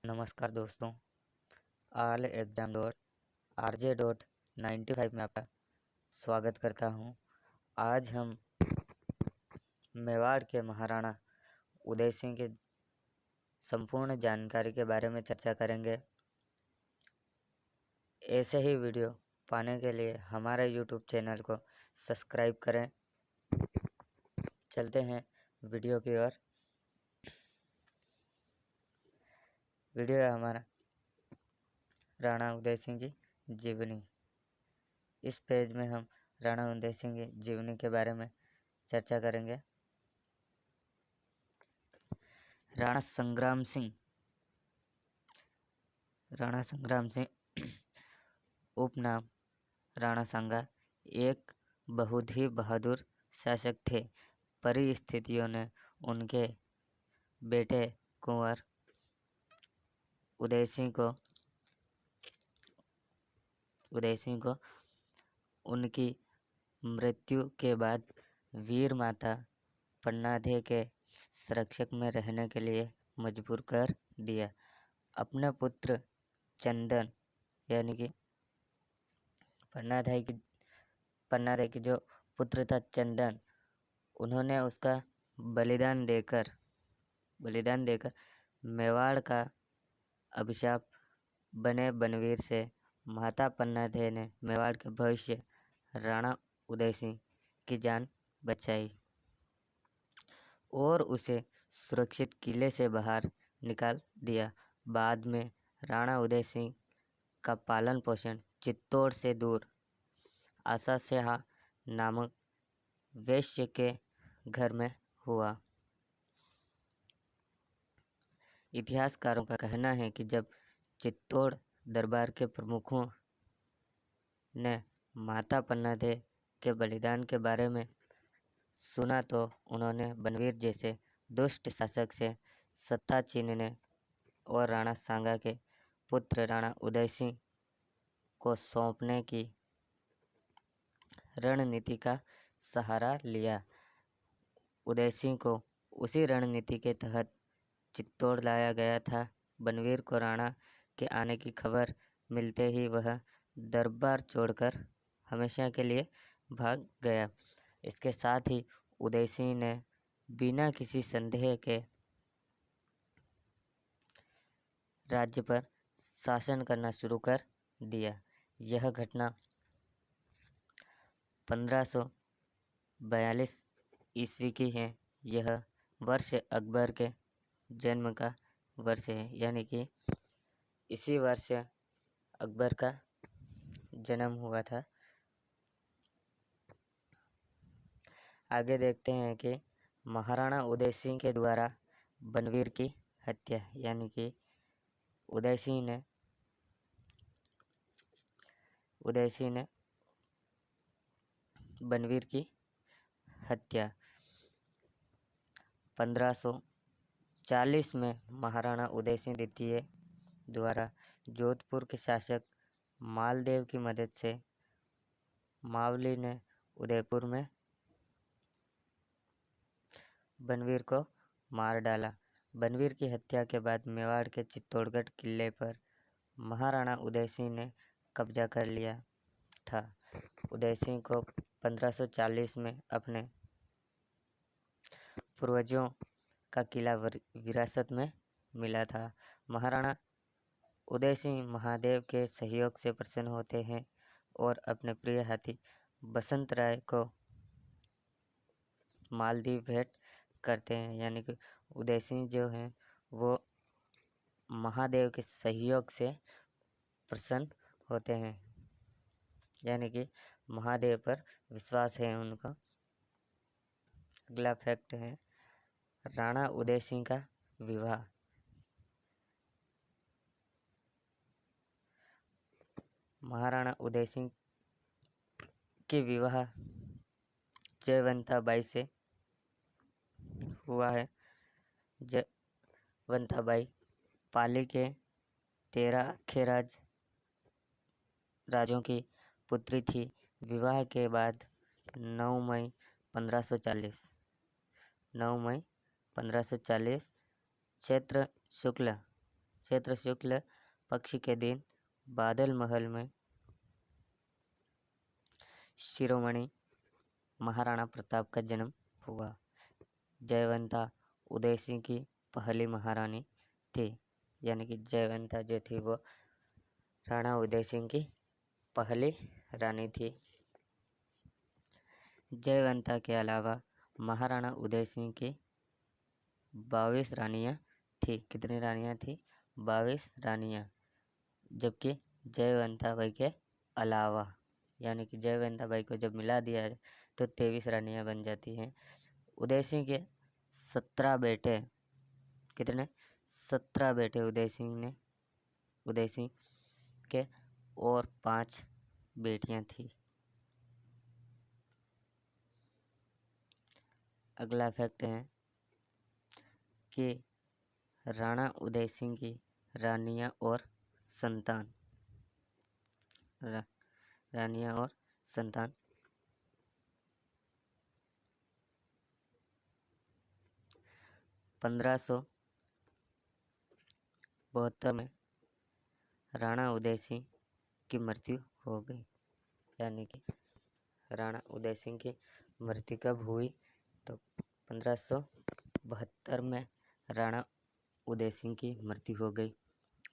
नमस्कार दोस्तों, all exam dot RJ.95 में आपका स्वागत करता हूं। आज हम मेवाड़ के महाराणा उदय सिंह के संपूर्ण जानकारी के बारे में चर्चा करेंगे। ऐसे ही वीडियो पाने के लिए हमारे YouTube चैनल को सब्सक्राइब करें। चलते हैं वीडियो की ओर। वीडियो है हमारा राणा उदय सिंह की जीवनी। इस पेज में हम राणा उदय सिंह की जीवनी के बारे में चर्चा करेंगे। राणा संग्राम सिंह उपनाम राणा सांगा एक बहुत ही बहादुर शासक थे। परिस्थितियों ने उनके बेटे कुंवर उदय सिंह को उनकी मृत्यु के बाद वीर माता पन्नाधे के संरक्षक में रहने के लिए मजबूर कर दिया। अपने पुत्र चंदन यानी कि पन्नाधे की जो पुत्र था चंदन, उन्होंने उसका बलिदान देकर मेवाड़ का अभिशाप बने बनवीर से माता पन्नाधे ने मेवाड़ के भविष्य राणा उदय सिंह की जान बचाई और उसे सुरक्षित किले से बाहर निकाल दिया। बाद में राणा उदय सिंह का पालन पोषण चित्तौड़ से दूर आशा शाह नामक वैश्य के घर में हुआ। इतिहासकारों का कहना है कि जब चित्तौड़ दरबार के प्रमुखों ने माता पन्नाधे के बलिदान के बारे में सुना तो उन्होंने बनवीर जैसे दुष्ट शासक से सत्ता छीनने और राणा सांगा के पुत्र राणा उदय सिंह को सौंपने की रणनीति का सहारा लिया। उदय सिंह को उसी रणनीति के तहत चित्तौड़ लाया गया था। बनवीर को राणा के आने की खबर मिलते ही वह दरबार छोड़कर हमेशा के लिए भाग गया। इसके साथ ही उदय सिंह ने बिना किसी संदेह के राज्य पर शासन करना शुरू कर दिया। यह घटना 1542 ईस्वी की है। यह वर्ष अकबर के जन्म का वर्ष है, यानी कि इसी वर्ष अकबर का जन्म हुआ था। आगे देखते हैं कि महाराणा उदय सिंह के द्वारा बनवीर की हत्या, यानी कि उदय सिंह ने बनवीर की हत्या 1540 में महाराणा उदय सिंह द्वितीय द्वारा जोधपुर के शासक मालदेव की मदद से मावली ने उदयपुर में बनवीर को मार डाला। बनवीर की हत्या के बाद मेवाड़ के चित्तौड़गढ़ किले पर महाराणा उदय सिंह ने कब्जा कर लिया था। उदय सिंह को 1540 में अपने पूर्वजों का किला विरासत में मिला था। महाराणा उदय सिंह महादेव के सहयोग से प्रसन्न होते हैं और अपने प्रिय हाथी बसंत राय को मालदीव भेंट करते हैं। यानी कि उदय सिंह जो हैं वो महादेव के सहयोग से प्रसन्न होते हैं, यानी कि महादेव पर विश्वास है उनका। अगला फैक्ट है राणा उदय सिंह का विवाह। महाराणा उदय सिंह के विवाह जयवंता बाई से हुआ है। जयवंता बाई पाली के 13 अखेराज राजों की पुत्री थी। विवाह के बाद 9 मई 1540 चैत्र शुक्ल चैत्र शुक्ल पक्ष के दिन बादल महल में शिरोमणि महाराणा प्रताप का जन्म हुआ। जयवंता उदय सिंह की पहली महारानी थी, यानी कि जयवंता जो थी वो राणा उदय सिंह की पहली रानी थी। जयवंता के अलावा महाराणा उदय सिंह की 22 रानियां थी। कितनी रानियां थी? 22 रानियां। जबकि जयवंता बाई के अलावा, यानी कि जयवंता बाई को जब मिला दिया जाए तो 23 रानियां बन जाती हैं। उदय सिंह के 17 बेटे, कितने? 17 बेटे उदय सिंह के, और 5 बेटियां थी। अगला फैक्ट है कि राणा उदय सिंह की रानियां और संतान, रानियां और संतान 1572 में राणा उदय सिंह की मृत्यु हो गई। यानी कि राणा उदय सिंह की मृत्यु कब हुई? तो 1572 में राणा उदय सिंह की मृत्यु हो गई।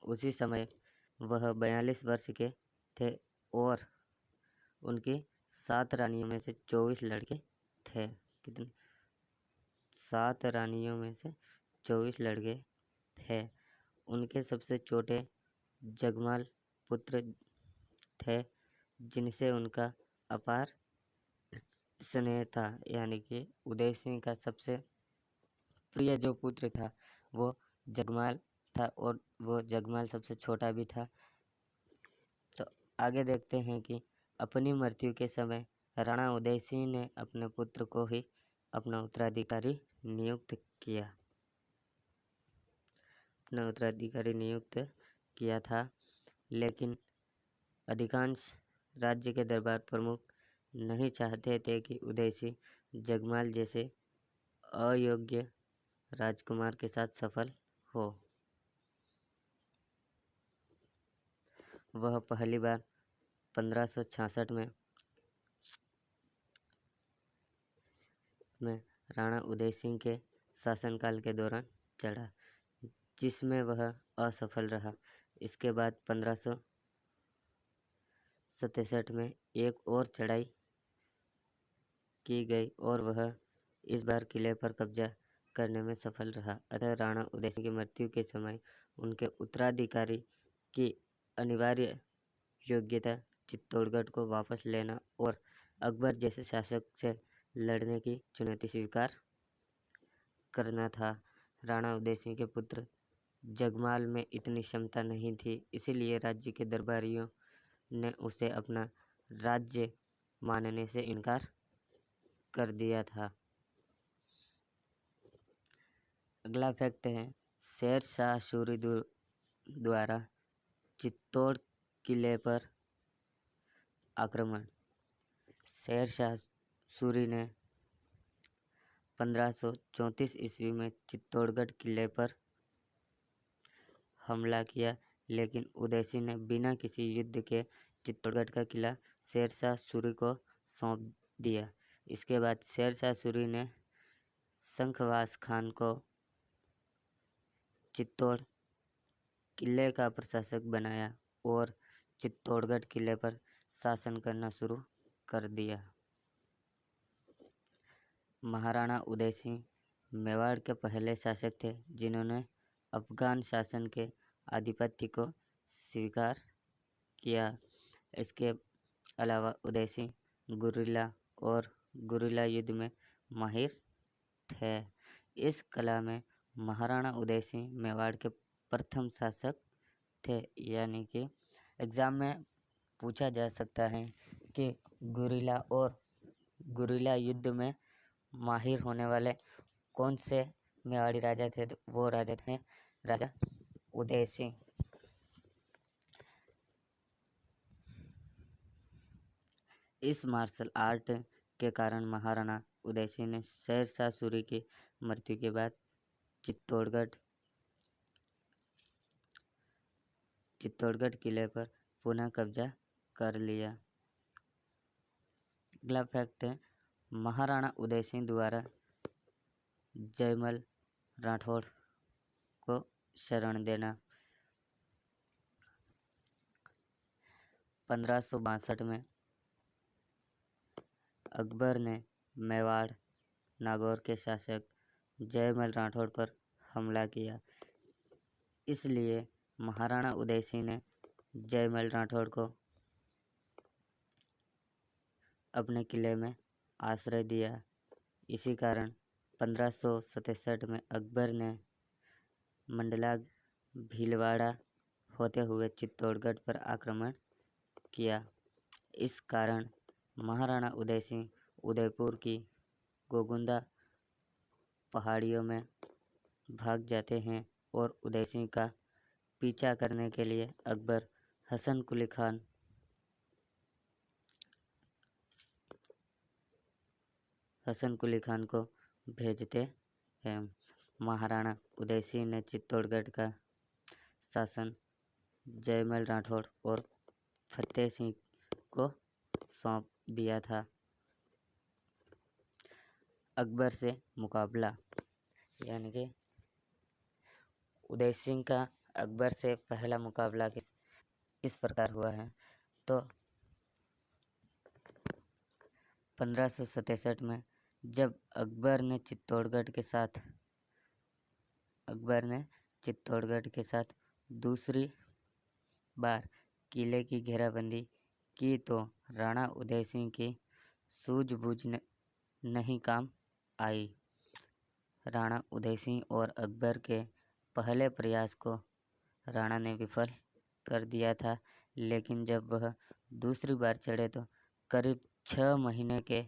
उसी समय वह 42 वर्ष के थे और उनकी 7 रानियों में से 24 लड़के थे। कितने? 7 रानियों में से 24 लड़के थे। उनके सबसे छोटे जगमाल पुत्र थे, जिनसे उनका अपार स्नेह था। यानी कि उदय सिंह का सबसे प्रिय जो पुत्र था वो जगमाल था, और वो जगमाल सबसे छोटा भी था। तो आगे देखते हैं कि अपनी मृत्यु के समय राणा उदय सिंह ने अपने पुत्र को ही अपना उत्तराधिकारी नियुक्त किया था। लेकिन अधिकांश राज्य के दरबार प्रमुख नहीं चाहते थे कि उदय सिंह जगमाल जैसे अयोग्य राजकुमार के साथ सफल हो। वह पहली बार 1566 में राणा उदय सिंह के शासनकाल के दौरान चढ़ा, जिसमें वह असफल रहा। इसके बाद 1567 में एक और चढ़ाई की गई और वह इस बार किले पर कब्जा करने में सफल रहा। अतः राणा उदय सिंह की मृत्यु के समय उनके उत्तराधिकारी की अनिवार्य योग्यता चित्तौड़गढ़ को वापस लेना और अकबर जैसे शासक से लड़ने की चुनौती स्वीकार करना था। राणा उदय सिंह के पुत्र जगमाल में इतनी क्षमता नहीं थी, इसीलिए राज्य के दरबारियों ने उसे अपना राज्य मानने से इनकार कर दिया था। अगला फैक्ट है शेर शाह सूरी द्वारा चित्तौड़ किले पर आक्रमण। शेर शाह सूरी ने 1534 ईस्वी में चित्तौड़गढ़ किले पर हमला किया, लेकिन उदय सिंह ने बिना किसी युद्ध के चित्तौड़गढ़ का किला शेर शाह सूरी को सौंप दिया। इसके बाद शेर शाह सूरी ने शंखवास खान को चित्तौड़ किले का प्रशासक बनाया और चित्तौड़गढ़ किले पर शासन करना शुरू कर दिया। महाराणा उदय सिंह मेवाड़ के पहले शासक थे जिन्होंने अफगान शासन के आधिपत्य को स्वीकार किया। इसके अलावा उदय सिंह गुरिल्ला युद्ध में माहिर थे। इस कला में महाराणा उदय सिंह मेवाड़ के प्रथम शासक थे। यानी कि एग्ज़ाम में पूछा जा सकता है कि गुरिल्ला युद्ध में माहिर होने वाले कौन से मेवाड़ी राजा थे, तो वो राजा थे राजा उदय सिंह। इस मार्शल आर्ट के कारण महाराणा उदय सिंह ने शेर शाह सूरी की मृत्यु के बाद चित्तौड़गढ़ चित्तौड़गढ़ किले पर पुनः कब्जा कर लिया। अगला फैक्ट है महाराणा उदय सिंह द्वारा जयमल राठौड़ को शरण देना। 1562 में अकबर ने मेवाड़ नागौर के शासक जयमल राठौड़ पर हमला किया। इसलिए महाराणा उदय सिंह ने जयमल राठौड़ को अपने किले में आश्रय दिया। इसी कारण 1567 में अकबर ने मंडला भीलवाड़ा होते हुए चित्तौड़गढ़ पर आक्रमण किया। इस कारण महाराणा उदय सिंह उदयपुर की गोगुंदा पहाड़ियों में भाग जाते हैं और उदय सिंह का पीछा करने के लिए अकबर हसन कुली खान को भेजते हैं। महाराणा उदय सिंह ने चित्तौड़गढ़ का शासन जयमल राठौड़ और फतेह सिंह को सौंप दिया था। अकबर से मुकाबला, यानी कि उदय सिंह का अकबर से पहला मुकाबला इस प्रकार हुआ है। तो 1567 में जब अकबर ने चित्तौड़गढ़ के साथ दूसरी बार किले की घेराबंदी की तो राणा उदय सिंह की सूझबूझ नहीं काम आई। राणा उदय सिंह और अकबर के पहले प्रयास को राणा ने विफल कर दिया था, लेकिन जब वह दूसरी बार चढ़े तो करीब 6 महीने के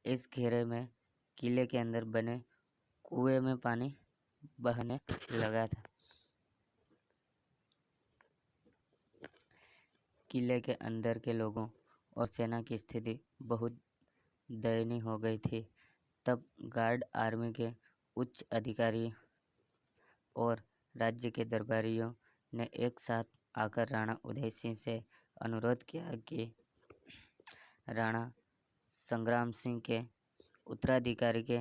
इस घेरे में किले के अंदर बने कुएं में पानी बहने लगा था। किले के अंदर के लोगों और सेना की स्थिति बहुत दयनीय हो गई थी। तब गार्ड आर्मी के उच्च अधिकारी और राज्य के दरबारियों ने एक साथ आकर राणा उदय सिंह से अनुरोध किया कि राणा संग्राम सिंह के उत्तराधिकारी के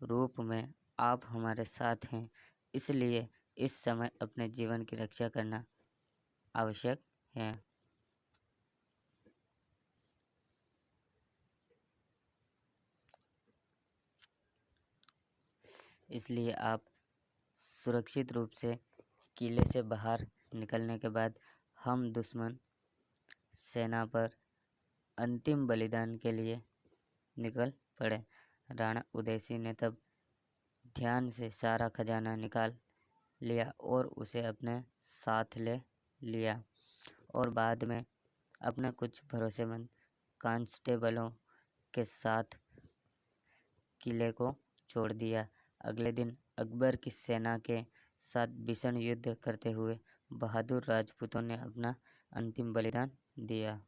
रूप में आप हमारे साथ हैं, इसलिए इस समय अपने जीवन की रक्षा करना आवश्यक है। इसलिए आप सुरक्षित रूप से किले से बाहर निकलने के बाद हम दुश्मन सेना पर अंतिम बलिदान के लिए निकल पड़े। राणा उदय सिंह ने तब ध्यान से सारा खजाना निकाल लिया और उसे अपने साथ ले लिया और बाद में अपने कुछ भरोसेमंद कांस्टेबलों के साथ किले को छोड़ दिया। अगले दिन अकबर की सेना के साथ भीषण युद्ध करते हुए बहादुर राजपूतों ने अपना अंतिम बलिदान दिया।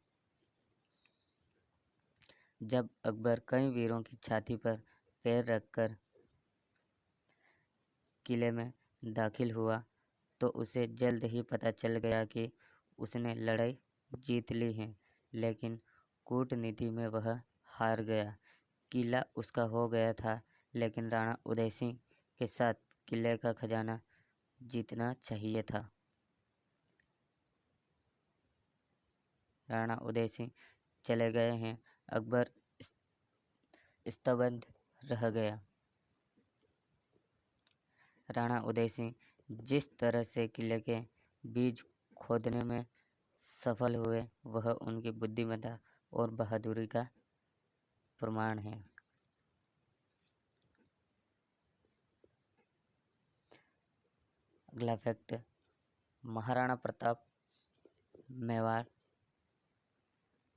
जब अकबर कई वीरों की छाती पर पैर रखकर किले में दाखिल हुआ तो उसे जल्द ही पता चल गया कि उसने लड़ाई जीत ली है, लेकिन कूटनीति में वह हार गया। किला उसका हो गया था, लेकिन राणा उदय सिंह के साथ किले का खजाना जीतना चाहिए था। राणा उदय सिंह चले गए हैं, अकबर स्तब्ध रह गया। राणा उदय सिंह जिस तरह से किले के बीज खोदने में सफल हुए वह उनकी बुद्धिमत्ता और बहादुरी का प्रमाण है। अगला फैक्ट, महाराणा प्रताप मेवाड़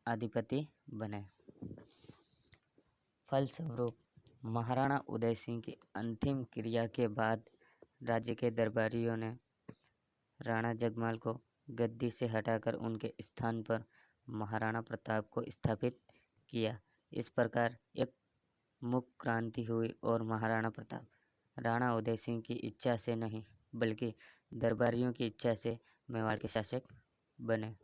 अधिपति बने। फलस्वरूप महाराणा उदय सिंह की अंतिम क्रिया के बाद राज्य के दरबारियों ने राणा जगमाल को गद्दी से हटाकर उनके स्थान पर महाराणा प्रताप को स्थापित किया। इस प्रकार एक मुख क्रांति हुई और महाराणा प्रताप राणा उदय सिंह की इच्छा से नहीं बल्कि दरबारियों की इच्छा से मेवाड़ के शासक बने।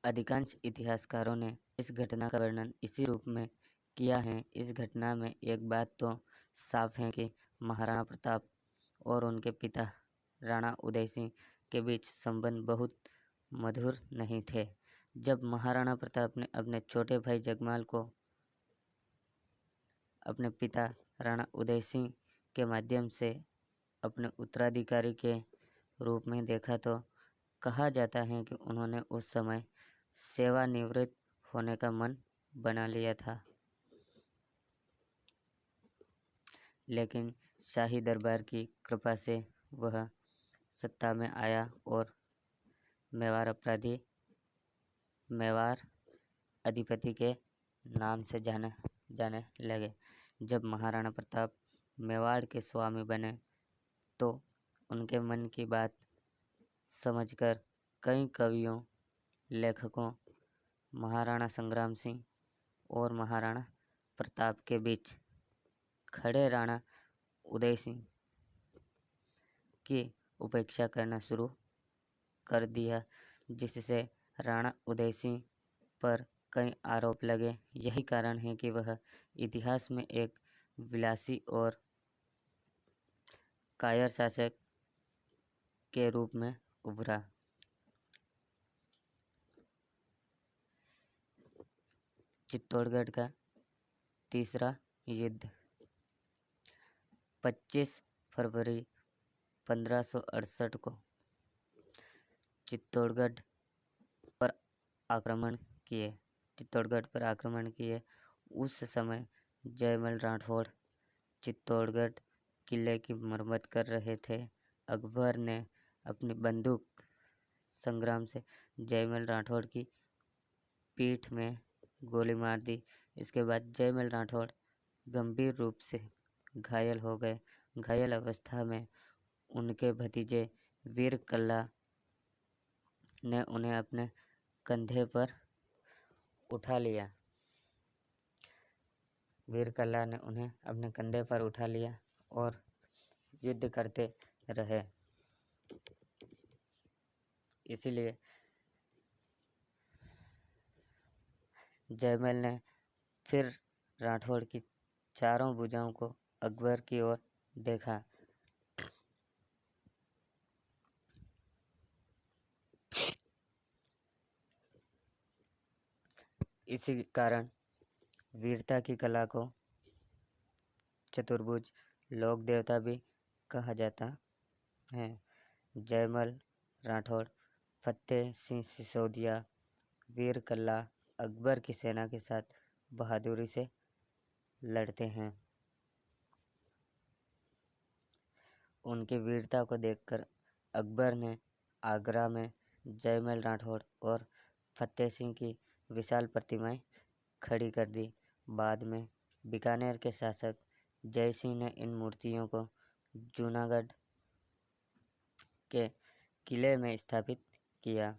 अधिकांश इतिहासकारों ने इस घटना का वर्णन इसी रूप में किया है। इस घटना में एक बात तो साफ है कि महाराणा प्रताप और उनके पिता राणा उदय सिंह के बीच संबंध बहुत मधुर नहीं थे। जब महाराणा प्रताप ने अपने छोटे भाई जगमाल को अपने पिता राणा उदय सिंह के माध्यम से अपने उत्तराधिकारी के रूप में देखा तो कहा जाता है कि उन्होंने उस समय सेवानिवृत्त होने का मन बना लिया था। लेकिन शाही दरबार की कृपा से वह सत्ता में आया और मेवाड़ अधिपति के नाम से जाने लगे। जब महाराणा प्रताप मेवाड़ के स्वामी बने तो उनके मन की बात समझकर कई कवियों, लेखकों महाराणा संग्राम सिंह और महाराणा प्रताप के बीच खड़े राणा उदय सिंह की उपेक्षा करना शुरू कर दिया, जिससे राणा उदय सिंह पर कई आरोप लगे। यही कारण है कि वह इतिहास में एक विलासी और कायर शासक के रूप में उभरा। चित्तौड़गढ़ का तीसरा युद्ध 25 फरवरी 1568 को चित्तौड़गढ़ पर आक्रमण किए। उस समय जयमल राठौड़ चित्तौड़गढ़ किले की मरम्मत कर रहे थे। अकबर ने अपनी बंदूक संग्राम से जयमल राठौड़ की पीठ में गोली मार दी। इसके बाद जयमल राठौड़ गंभीर रूप से घायल हो गए। घायल अवस्था में उनके भतीजे वीर कल्ला ने उन्हें अपने कंधे पर उठा लिया। और युद्ध करते रहे। इसीलिए जयमल ने फिर राठौड़ की चारों भुजाओं को अकबर की ओर देखा। इसी कारण वीरता की कला को चतुर्भुज लोक देवता भी कहा जाता है। जयमल राठौड़ फतेह सिंह सिसोदिया वीर कल्ला अकबर की सेना के साथ बहादुरी से लड़ते हैं। उनकी वीरता को देखकर अकबर ने आगरा में जयमल राठौड़ और फतेह सिंह की विशाल प्रतिमाएं खड़ी कर दी। बाद में बीकानेर के शासक जय सिंह ने इन मूर्तियों को जूनागढ़ के किले में स्थापित किया।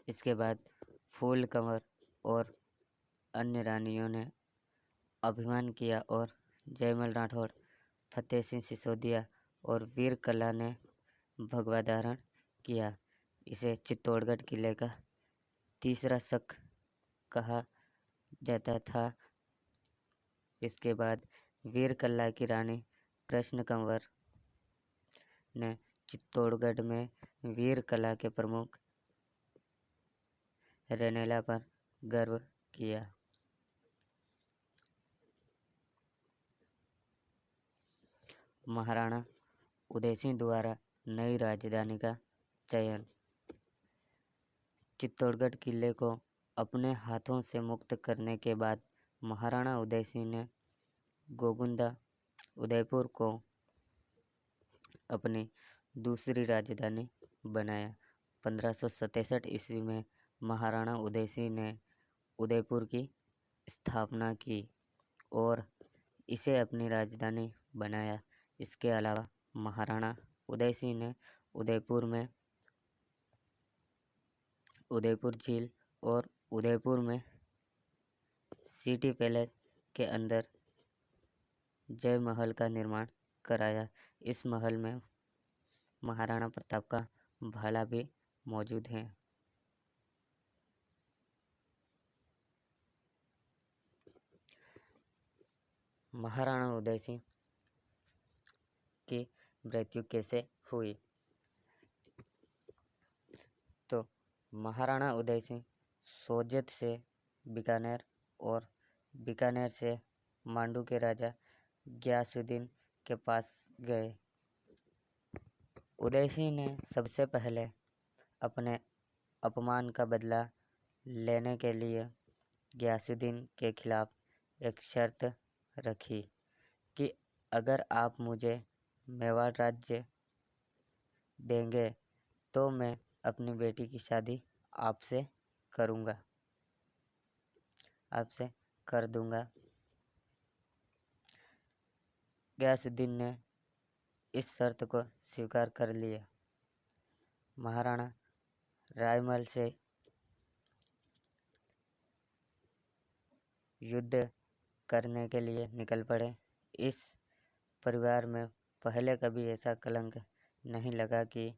इसके बाद फूल कंवर और अन्य रानियों ने अभिमान किया और जयमल राठौड़, फतेह सिंह सिसोदिया और वीर कल्ला ने भगवा धारण किया। इसे चित्तौड़गढ़ किले का तीसरा शक कहा जाता था। इसके बाद वीर कल्ला की रानी कृष्ण कंवर ने चित्तौड़गढ़ में वीर कला के प्रमुख रेनेला पर गर्व किया। महाराणा उदय सिंह द्वारा नई राजधानी का चयन। चित्तौड़गढ़ किले को अपने हाथों से मुक्त करने के बाद महाराणा उदय सिंह ने गोगुंदा उदयपुर को अपनी दूसरी राजधानी बनाया। 1567 ईस्वी में महाराणा उदय सिंह ने उदयपुर की स्थापना की और इसे अपनी राजधानी बनाया। इसके अलावा महाराणा उदय सिंह ने उदयपुर झील और उदयपुर में सिटी पैलेस के अंदर जय महल का निर्माण कराया। इस महल में महाराणा प्रताप का भाला भी मौजूद है। महाराणा उदय सिंह की मृत्यु कैसे हुई? तो महाराणा उदय सिंह सोजत से बीकानेर और बीकानेर से मांडू के राजा गयासुद्दीन के पास गए। उदय सिंह ने सबसे पहले अपने अपमान का बदला लेने के लिए गयासुद्दीन के खिलाफ एक शर्त रखी कि अगर आप मुझे मेवाड़ राज्य देंगे तो मैं अपनी बेटी की शादी आपसे कर दूंगा। गयासुद्दीन ने इस शर्त को स्वीकार कर लिया। महाराणा रायमल से युद्ध करने के लिए निकल पड़े। इस परिवार में पहले कभी ऐसा कलंक नहीं लगा कि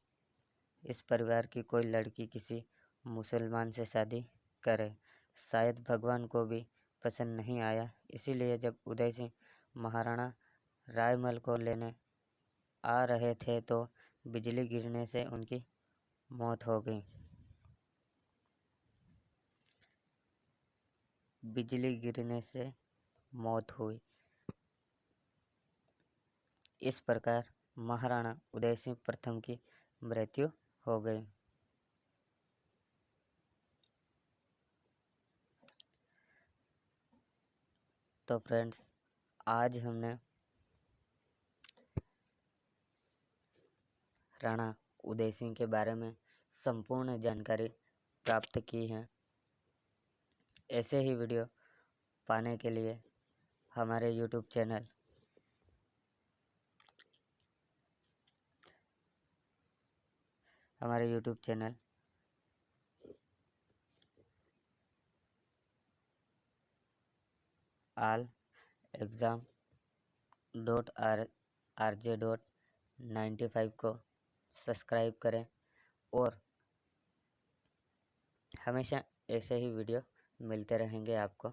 इस परिवार की कोई लड़की किसी मुसलमान से शादी करे। शायद भगवान को भी पसंद नहीं आया। इसीलिए जब उदय सिंह महाराणा रायमल को लेने आ रहे थे तो बिजली गिरने से उनकी मौत हो गई। बिजली गिरने से मौत हुई। इस प्रकार महाराणा उदय सिंह प्रथम की मृत्यु हो गई। तो फ्रेंड्स, आज हमने राणा उदय सिंह के बारे में संपूर्ण जानकारी प्राप्त की है। ऐसे ही वीडियो पाने के लिए हमारे YouTube चैनल allexam.rj.95 को सब्सक्राइब करें और हमेशा ऐसे ही वीडियो मिलते रहेंगे आपको।